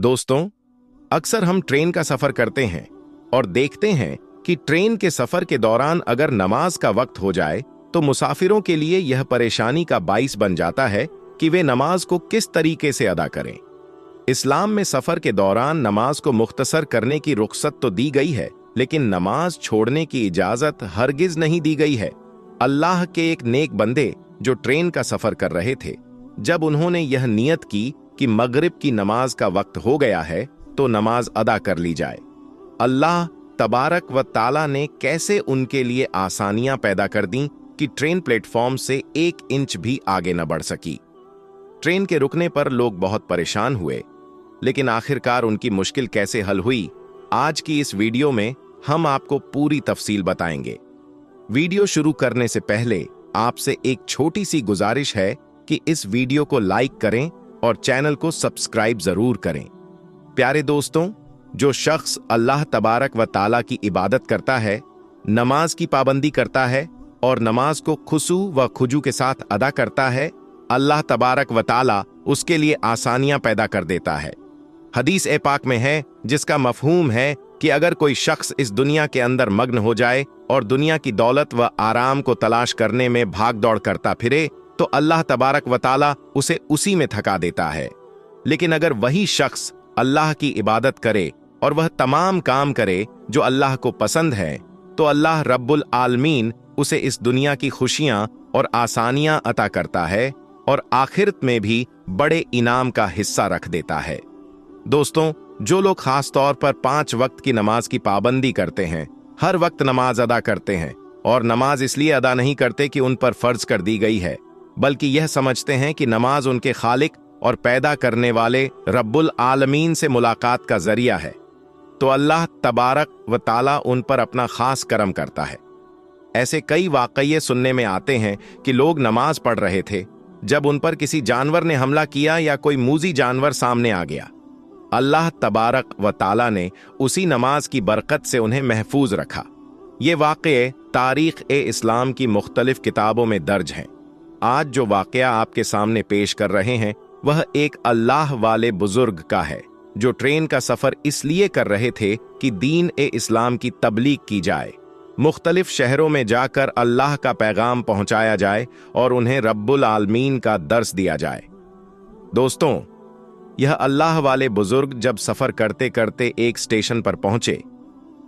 दोस्तों, अक्सर हम ट्रेन का सफर करते हैं और देखते हैं कि ट्रेन के सफर के दौरान अगर नमाज का वक्त हो जाए तो मुसाफिरों के लिए यह परेशानी का बाइस बन जाता है कि वे नमाज को किस तरीके से अदा करें। इस्लाम में सफर के दौरान नमाज को मुख्तसर करने की रुख्सत तो दी गई है, लेकिन नमाज छोड़ने की इजाजत हरगिज नहीं दी गई है। अल्लाह के एक नेक बंदे जो ट्रेन का सफर कर रहे थे, जब उन्होंने यह नियत की कि मगरिब की नमाज का वक्त हो गया है तो नमाज अदा कर ली जाए, अल्लाह तबारक व ताला ने कैसे उनके लिए आसानियां पैदा कर दी कि ट्रेन प्लेटफॉर्म से 1 इंच भी आगे न बढ़ सकी। ट्रेन के रुकने पर लोग बहुत परेशान हुए, लेकिन आखिरकार उनकी मुश्किल कैसे हल हुई, आज की इस वीडियो में हम आपको पूरी तफसील बताएंगे। वीडियो शुरू करने से पहले आपसे एक छोटी सी गुजारिश है कि इस वीडियो को लाइक करें और चैनल को सब्सक्राइब जरूर करें। प्यारे दोस्तों, जो शख्स अल्लाह तबारक व ताला की इबादत करता है, नमाज की पाबंदी करता है और नमाज को खुशू व खुजू के साथ अदा करता है, अल्लाह तबारक व ताला उसके लिए आसानियां पैदा कर देता है। हदीस ए पाक में है, जिसका मफहूम है कि अगर कोई शख्स इस दुनिया के अंदर मग्न हो जाए और दुनिया की दौलत व आराम को तलाश करने में भाग दौड़ करता फिरे तो अल्लाह तबारक व ताला उसे उसी में थका देता है। लेकिन अगर वही शख्स अल्लाह की इबादत करे और वह तमाम काम करे जो अल्लाह को पसंद है, तो अल्लाह रब्बुल आलमीन उसे इस दुनिया की खुशियां और आसानियां अता करता है और आखिरत में भी बड़े इनाम का हिस्सा रख देता है। दोस्तों, जो लोग खास तौर पर 5 वक्त की नमाज की पाबंदी करते हैं, हर वक्त नमाज अदा करते हैं और नमाज इसलिए अदा नहीं करते कि उन पर फर्ज कर दी गई है, बल्कि यह समझते हैं कि नमाज उनके खालिक और पैदा करने वाले रब्बुल आलमीन से मुलाकात का जरिया है, तो अल्लाह तबारक व ताला उन पर अपना खास करम करता है। ऐसे कई वाक़ये सुनने में आते हैं कि लोग नमाज पढ़ रहे थे, जब उन पर किसी जानवर ने हमला किया या कोई मूजी जानवर सामने आ गया, अल्लाह तबारक व ताला ने उसी नमाज की बरकत से उन्हें महफूज रखा। ये वाक़ये तारीख़ ए इस्लाम की मुख्तलिफ किताबों में दर्ज हैं। आज जो वाक़या आपके सामने पेश कर रहे हैं वह एक अल्लाह वाले बुजुर्ग का है, जो ट्रेन का सफर इसलिए कर रहे थे कि दीन ए इस्लाम की तबलीग की जाए, मुख्तलिफ शहरों में जाकर अल्लाह का पैगाम पहुंचाया जाए और उन्हें रब्बुल आलमीन का दर्स दिया जाए। दोस्तों, यह अल्लाह वाले बुजुर्ग जब सफर करते करते एक स्टेशन पर पहुंचे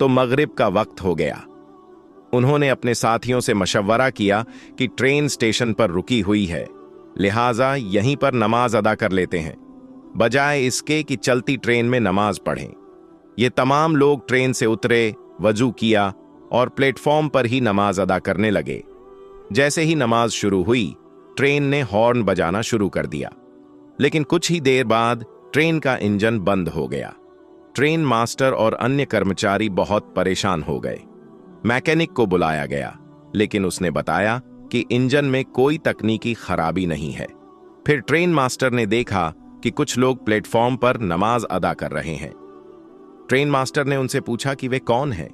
तो मगरिब का वक्त हो गया। उन्होंने अपने साथियों से मशवरा किया कि ट्रेन स्टेशन पर रुकी हुई है, लिहाजा यहीं पर नमाज अदा कर लेते हैं, बजाय इसके कि चलती ट्रेन में नमाज पढ़ें। ये तमाम लोग ट्रेन से उतरे, वजू किया और प्लेटफॉर्म पर ही नमाज अदा करने लगे। जैसे ही नमाज शुरू हुई, ट्रेन ने हॉर्न बजाना शुरू कर दिया, लेकिन कुछ ही देर बाद ट्रेन का इंजन बंद हो गया। ट्रेन मास्टर और अन्य कर्मचारी बहुत परेशान हो गए। मैकेनिक को बुलाया गया, लेकिन उसने बताया कि इंजन में कोई तकनीकी खराबी नहीं है। फिर ट्रेन मास्टर ने देखा कि कुछ लोग प्लेटफॉर्म पर नमाज अदा कर रहे हैं। ट्रेन मास्टर ने उनसे पूछा कि वे कौन हैं।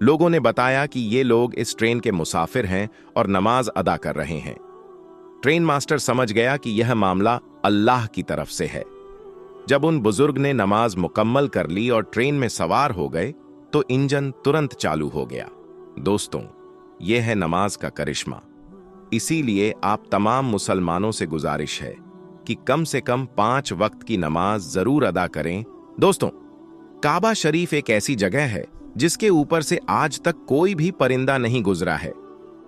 लोगों ने बताया कि ये लोग इस ट्रेन के मुसाफिर हैं और नमाज अदा कर रहे हैं। ट्रेन मास्टर समझ गया कि यह मामला अल्लाह की तरफ से है। जब उन बुजुर्ग ने नमाज मुकम्मल कर ली और ट्रेन में सवार हो गए तो इंजन तुरंत चालू हो गया। दोस्तों, यह है नमाज का करिश्मा। इसीलिए आप तमाम मुसलमानों से गुजारिश है कि कम से कम 5 वक्त की नमाज जरूर अदा करें। दोस्तों, काबा शरीफ एक ऐसी जगह है जिसके ऊपर से आज तक कोई भी परिंदा नहीं गुजरा है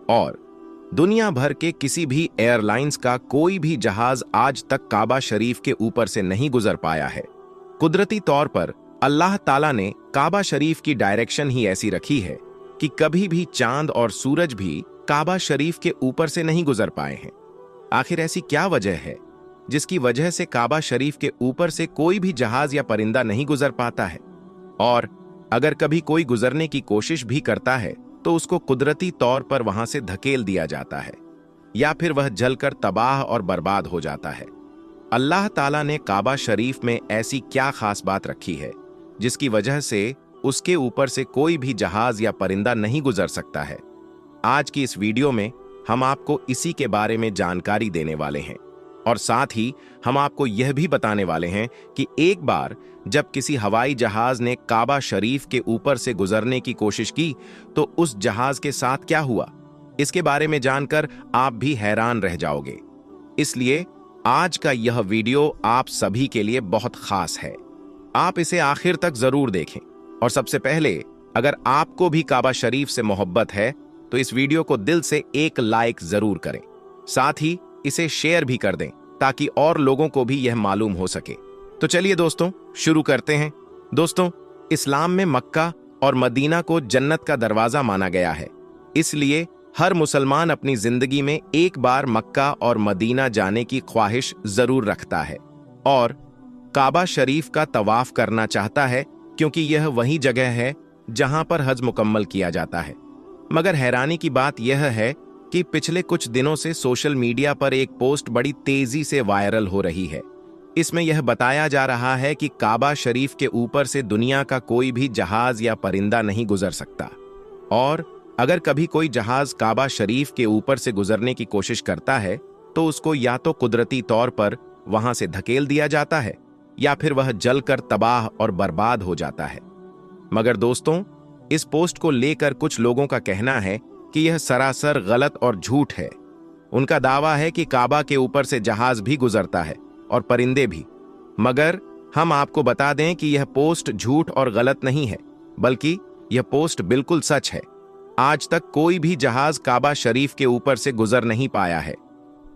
और दुनिया भर के किसी भी एयरलाइंस का कोई भी जहाज आज तक काबा शरीफ के ऊपर से नहीं गुजर पाया है। कुदरती तौर पर अल्लाह ताला ने काबा शरीफ की डायरेक्शन ही ऐसी रखी है कि कभी भी चांद और सूरज भी काबा शरीफ के ऊपर से नहीं गुजर पाए हैं। आखिर ऐसी क्या वजह है जिसकी वजह से काबा शरीफ के ऊपर से कोई भी जहाज या परिंदा नहीं गुजर पाता है? और अगर कभी कोई गुजरने की कोशिश भी करता है तो उसको कुदरती तौर पर वहां से धकेल दिया जाता है या फिर वह जलकर तबाह और बर्बाद हो जाता है। अल्लाह ताला ने काबा शरीफ में ऐसी क्या खास बात रखी है जिसकी वजह से उसके ऊपर से कोई भी जहाज या परिंदा नहीं गुजर सकता है? आज की इस वीडियो में हम आपको इसी के बारे में जानकारी देने वाले हैं और साथ ही हम आपको यह भी बताने वाले हैं कि एक बार जब किसी हवाई जहाज ने काबा शरीफ के ऊपर से गुजरने की कोशिश की तो उस जहाज के साथ क्या हुआ, इसके बारे में जानकर आप भी हैरान रह जाओगे। इसलिए आज का यह वीडियो आप सभी के लिए बहुत खास है। आप इसे आखिर तक जरूर देखें। और सबसे पहले, अगर आपको भी काबा शरीफ से मोहब्बत है तो इस वीडियो को दिल से एक लाइक जरूर करें। साथ ही इसे शेयर भी कर दें ताकि और लोगों को भी यह मालूम हो सके। तो चलिए दोस्तों, शुरू करते हैं। दोस्तों, इस्लाम में मक्का और मदीना को जन्नत का दरवाजा माना गया है। इसलिए हर मुसलमान अपनी जिंदगी में एक बार मक्का और मदीना जाने की ख्वाहिश जरूर रखता है और काबा शरीफ का तवाफ करना चाहता है, क्योंकि यह वही जगह है जहां पर हज मुकम्मल किया जाता है। मगर हैरानी की बात यह है कि पिछले कुछ दिनों से सोशल मीडिया पर एक पोस्ट बड़ी तेजी से वायरल हो रही है। इसमें यह बताया जा रहा है कि काबा शरीफ के ऊपर से दुनिया का कोई भी जहाज या परिंदा नहीं गुजर सकता, और अगर कभी कोई जहाज काबा शरीफ के ऊपर से गुजरने की कोशिश करता है तो उसको या तो कुदरती तौर पर वहां से धकेल दिया जाता है या फिर वह जलकर तबाह और बर्बाद हो जाता है। मगर दोस्तों, इस पोस्ट को लेकर कुछ लोगों का कहना है कि यह सरासर गलत और झूठ है। उनका दावा है कि काबा के ऊपर से जहाज भी गुजरता है और परिंदे भी। मगर हम आपको बता दें कि यह पोस्ट झूठ और गलत नहीं है, बल्कि यह पोस्ट बिल्कुल सच है। आज तक कोई भी जहाज काबा शरीफ के ऊपर से गुजर नहीं पाया है।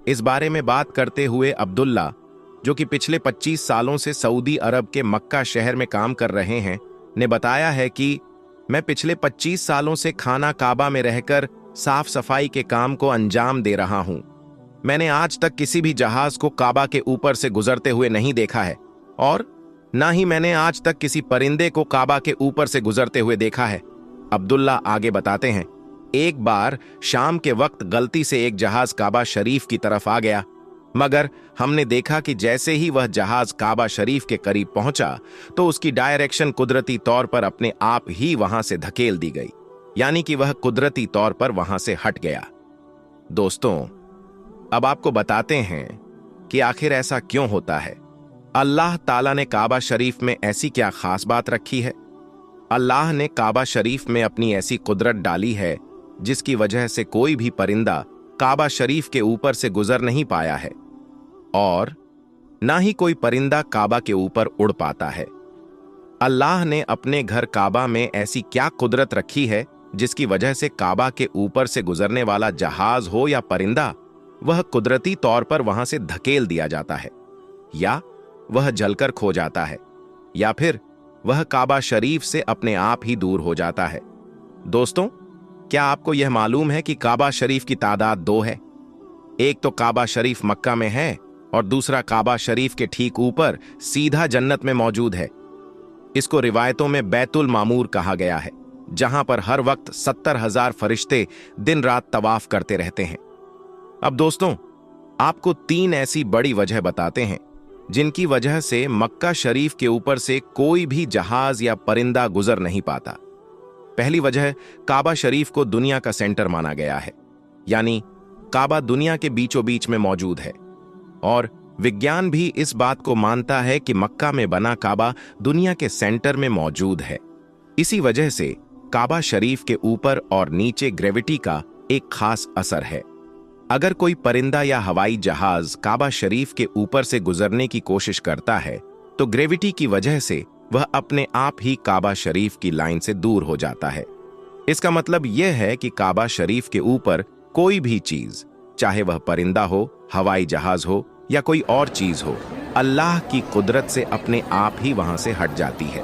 इस बारे में बात करते हुए अब्दुल्ला, जो कि पिछले 25 सालों से सऊदी अरब के मक्का शहर में काम कर रहे हैं, ने बताया है कि मैं पिछले 25 सालों से खाना काबा में रहकर साफ सफाई के काम को अंजाम दे रहा हूं। मैंने आज तक किसी भी जहाज को काबा के ऊपर से गुजरते हुए नहीं देखा है, और ना ही मैंने आज तक किसी परिंदे को काबा के ऊपर से गुजरते हुए देखा है। अब्दुल्ला आगे बताते हैं, एक बार शाम के वक्त गलती से एक जहाज काबा शरीफ की तरफ आ गया, मगर हमने देखा कि जैसे ही वह जहाज काबा शरीफ के करीब पहुंचा तो उसकी डायरेक्शन कुदरती तौर पर अपने आप ही वहां से धकेल दी गई, यानी कि वह कुदरती तौर पर वहां से हट गया। दोस्तों, अब आपको बताते हैं कि आखिर ऐसा क्यों होता है। अल्लाह ताला ने काबा शरीफ में ऐसी क्या खास बात रखी है। अल्लाह ने काबा शरीफ में अपनी ऐसी कुदरत डाली है जिसकी वजह से कोई भी परिंदा काबा शरीफ के ऊपर से गुजर नहीं पाया है, और ना ही कोई परिंदा काबा के ऊपर उड़ पाता है। अल्लाह ने अपने घर काबा में ऐसी क्या कुदरत रखी है जिसकी वजह से काबा के ऊपर से गुजरने वाला जहाज हो या परिंदा, वह कुदरती तौर पर वहां से धकेल दिया जाता है, या वह जलकर खो जाता है, या फिर वह काबा शरीफ से अपने आप ही दूर हो जाता है। दोस्तों, क्या आपको यह मालूम है कि काबा शरीफ की तादाद 2 है। एक तो काबा शरीफ मक्का में है और दूसरा काबा शरीफ के ठीक ऊपर सीधा जन्नत में मौजूद है। इसको रिवायतों में बैतुल मामूर कहा गया है, जहां पर हर वक्त 70,000 फरिश्ते दिन रात तवाफ करते रहते हैं। अब दोस्तों, आपको 3 ऐसी बड़ी वजह बताते हैं जिनकी वजह से मक्का शरीफ के ऊपर से कोई भी जहाज या परिंदा गुजर नहीं पाता। पहली वजह, काबा शरीफ को दुनिया का सेंटर माना गया है, यानी काबा दुनिया के बीचों बीच में मौजूद है, और विज्ञान भी इस बात को मानता है कि मक्का में बना काबा दुनिया के सेंटर में मौजूद है। इसी वजह से काबा शरीफ के ऊपर और नीचे ग्रेविटी का एक खास असर है। अगर कोई परिंदा या हवाई जहाज काबा शरीफ के ऊपर से गुजरने की कोशिश करता है तो ग्रेविटी की वजह से वह अपने आप ही काबा शरीफ की लाइन से दूर हो जाता है। इसका मतलब यह है कि काबा शरीफ के ऊपर कोई भी चीज, चाहे वह परिंदा हो, हवाई जहाज हो या कोई और चीज हो, अल्लाह की कुदरत से अपने आप ही वहां से हट जाती है।